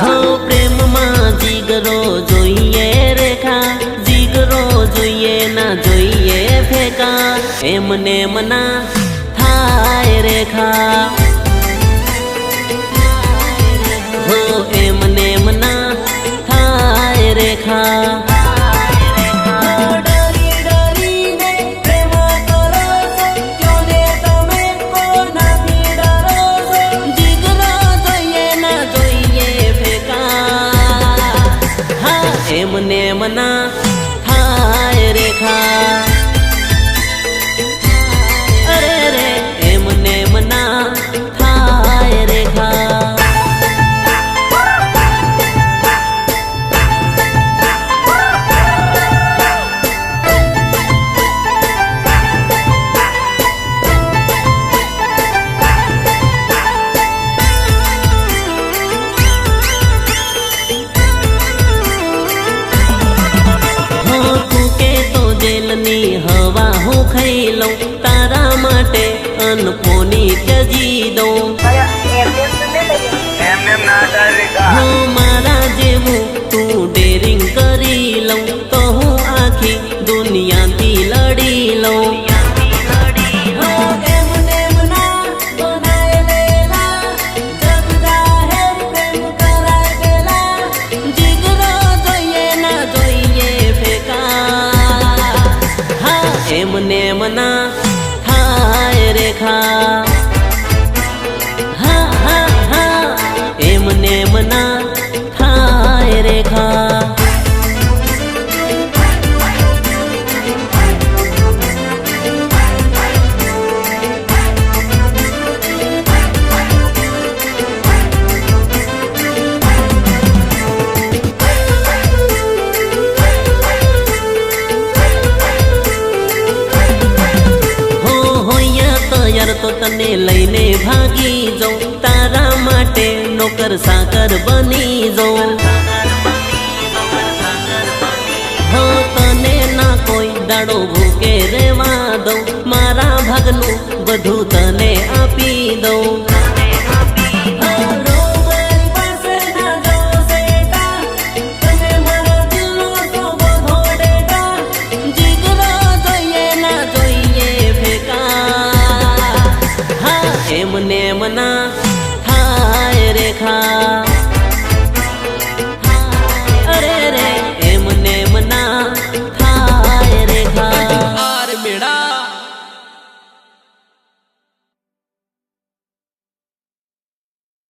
हो प्रेम में जीगरो जोइए रेखा, जीगरो जोइए ना जोइए फेका, एमने मना थाय रेखा। हो एमने मना थाय रेखा। एमने मना थाय रेखा। अरे रे एमने मना थाय रेखा। जेलनी हवा हूँ खाई लूं, तारा माटे अनपोनी त्यजी दऊं। हूँ मारा जेवू तू डेरिंग करी लऊं, तो हूँ आखी दुनिया थी लड़ी लऊं। एमने मना थाय रेखा। हा हा हा एमने मना थाय रेखा। यार तो तने लईने भागी जाऊं, तारा माटे नौकर साकर बनी जाऊं। हो तने ना कोई दाड़ो भूके रेवा दऊं, मारा भागनु बधु तने आपी दऊं। एमने मना थाय रेखा।